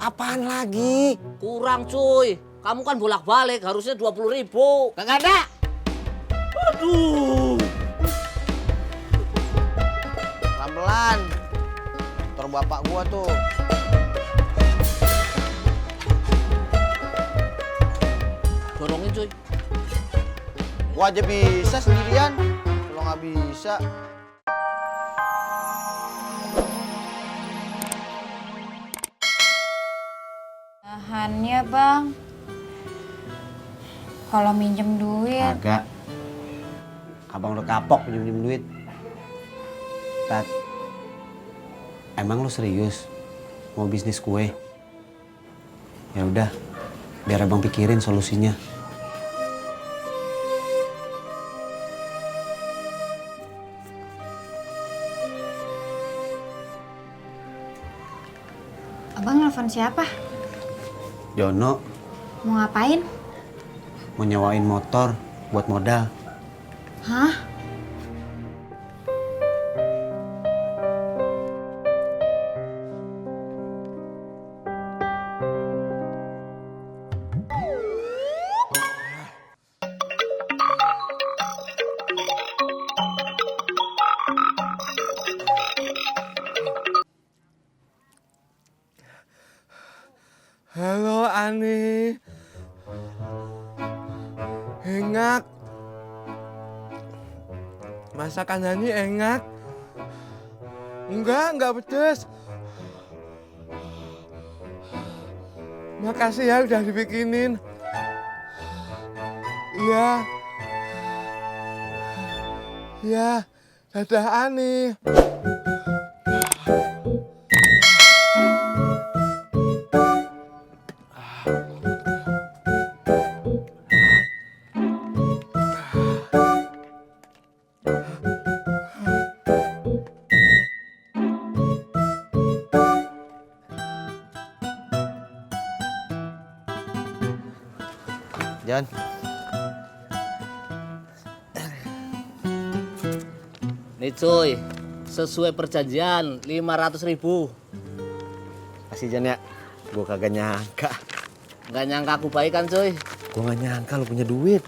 Apaan lagi? Kurang cuy. Kamu kan bolak-balik harusnya 20.000. Kagak ada. Aduh. Pelan-pelan. Motor bapak gua tuh. Dorongin cuy. Gua aja bisa sendirian. Kalau nggak bisa. Nahannya bang, kalau minjem duit. Kagak. Abang udah kapok pinjem duit. Tat, emang lu serius mau bisnis kue? Ya udah, biar abang pikirin solusinya. Abang nelfon siapa? Jono Mau ngapain? mau nyewain motor buat modal. Hah? Halo Ani. Enak. Masakan Ani enak. Enggak pedes. Makasih ya udah dibikinin. Iya. Ya, dadah Ani. Jan, Nih cuy, sesuai perjanjian 500.000. kasih Jan ya. Gua kagak nyangka. Nggak nyangka aku baik kan cuy. Gua nggak nyangka lu punya duit.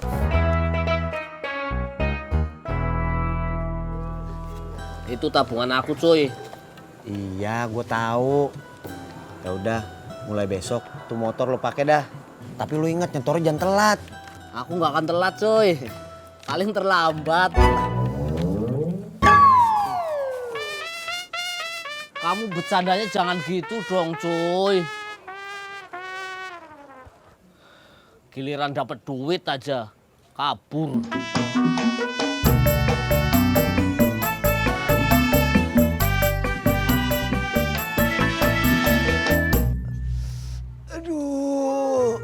Itu tabungan aku cuy. Iya, gua tahu. Ya udah, mulai besok tuh motor lu pakai dah. Tapi lu ingat nyetornya jangan telat. Aku nggak akan telat cuy. Paling terlambat. Kamu bercandanya jangan gitu dong cuy. Giliran dapat duit aja kabur. Aduh.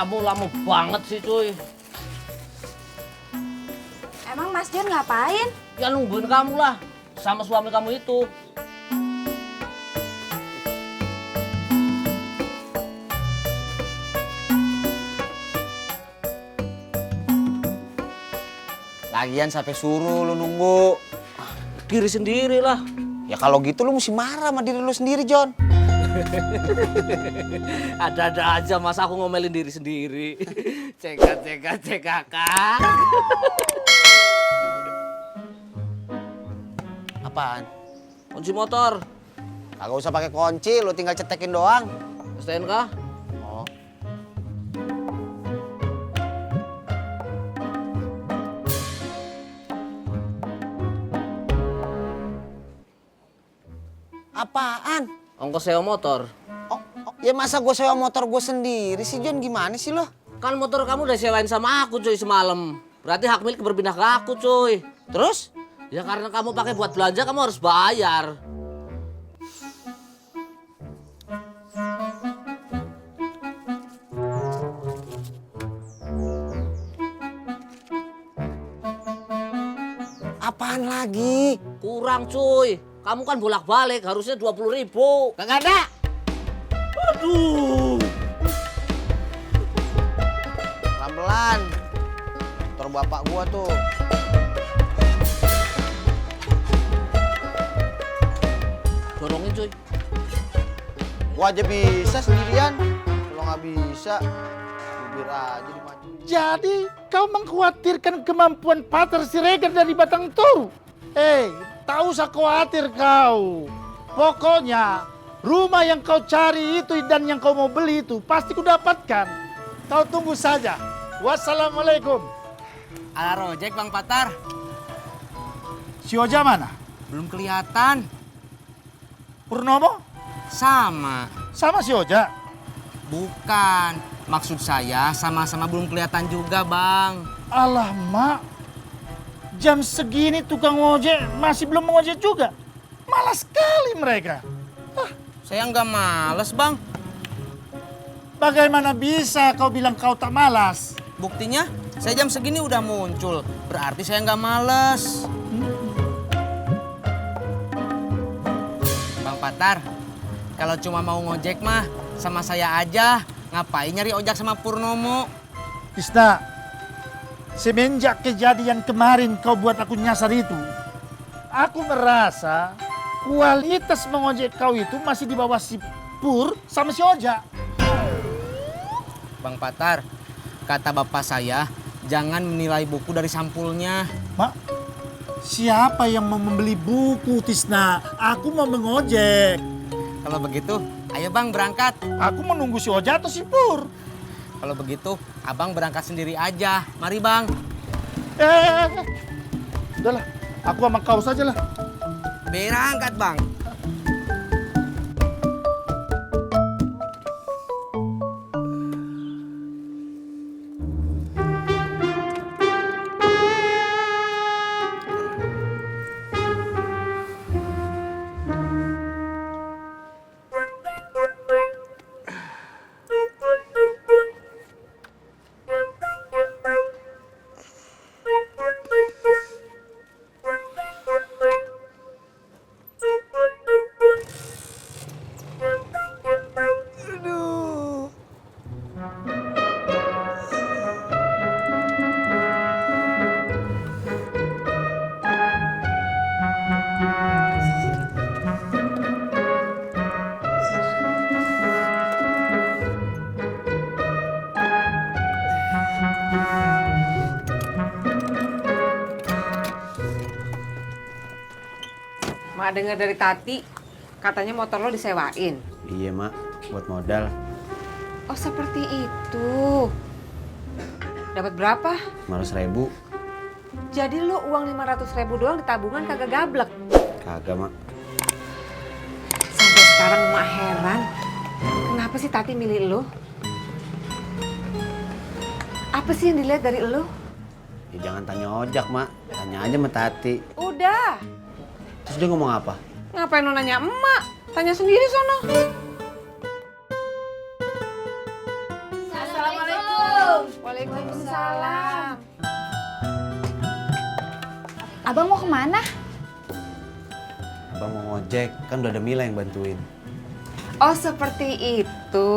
Kamu lama banget sih cuy. Emang Mas John ngapain? Ya nungguin kamu lah sama suami kamu itu. Lagian sampai suruh lu nunggu. Diri sendiri lah. Ya kalau gitu lu mesti marah sama diri lu sendiri, John. Ada-ada aja mas aku ngomelin diri sendiri. Cekak. Apaan? Kunci motor. Kagak usah pakai kunci, lu tinggal cetekin doang. STNK. Oh. Apaan? Ongkos sewa motor. Ya masa gue sewa motor gue sendiri sih, John? Gimana sih lo? Kan motor kamu udah sewain sama aku cuy semalam. berarti hak milik berpindah ke aku, cuy. Terus? Ya karena kamu pakai buat belanja, kamu harus bayar. Apaan lagi? Kurang, cuy. Kamu kan bolak-balik, harusnya 20.000. Kagak ada. Aduh. Pelan-pelan. Motor bapak gua tuh. Dorongin, cuy. Gua aja bisa sendirian. Kalau nggak bisa, bibir aja dimaju. Jadi kau mengkhawatirkan kemampuan Pater Siregar dari Batang Toru? Tak usah khawatir kau. Pokoknya rumah yang kau cari itu dan yang kau mau beli itu pasti ku dapatkan. Kau tunggu saja. Wassalamualaikum. Ala rojek Bang Patar, Si Oja mana? belum kelihatan. Purnomo? Sama. Sama si Oja? Bukan. Maksud saya sama-sama belum kelihatan juga, Bang. Alah, Mak. Jam segini tukang ojek masih belum mengojek juga. Malas sekali mereka. Saya nggak males, Bang. Bagaimana bisa kau bilang kau tak malas? Buktinya, saya jam segini udah muncul. Berarti saya nggak males. Bang Patar, kalau cuma mau ngojek mah sama saya aja. Ngapain nyari ojek sama Purnomo? Tisna, semenjak kejadian kemarin kau buat aku nyasar itu, aku merasa kualitas mengojek kau itu masih di bawah si Pur sama si Oja. Bang Patar, kata bapak saya, jangan menilai buku dari sampulnya. Mak, siapa yang mau membeli buku, Tisna? Aku mau mengojek. Kalau begitu, ayo Bang berangkat. Aku menunggu si Oja atau si Pur. Kalau begitu, abang berangkat sendiri aja. Mari Bang. Udahlah, aku sama kau saja lah. Berangkat Bang. Mak dengar dari Tati, katanya motor lo disewain. Iya, Mak. Buat modal. Oh seperti itu. Dapat berapa? 500.000. Jadi lo uang 500.000 doang di tabungan kagak gablek. Kagak, Mak. Sampai sekarang Mak heran. Kenapa sih Tati milih lo? Apa sih yang dilihat dari lo? Ya jangan tanya ojek, Mak. Tanya aja sama Tati. Udah. Terus dia ngomong apa? Ngapain lo nanya emak? Tanya sendiri sono. Assalamualaikum. Waalaikumsalam. Abang mau kemana? Abang mau ngojek, kan udah ada Mila yang bantuin. Oh seperti itu.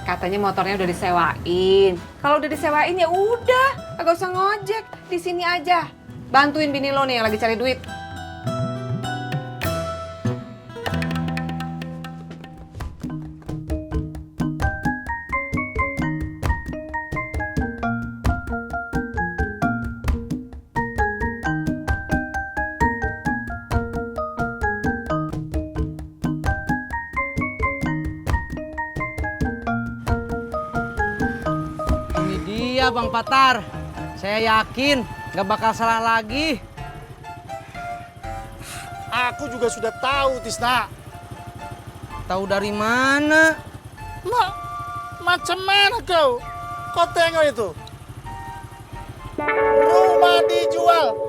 Katanya motornya udah disewain. Kalau udah disewain ya udah, kagak usah ngojek. Di sini aja. Bantuin bini lo nih yang lagi cari duit. Ini dia Bang Patar. Saya yakin nggak bakal salah lagi. Aku juga sudah tahu, Tisna. Tahu dari mana? Mak, macam mana kau? Kau tengok itu. dijual.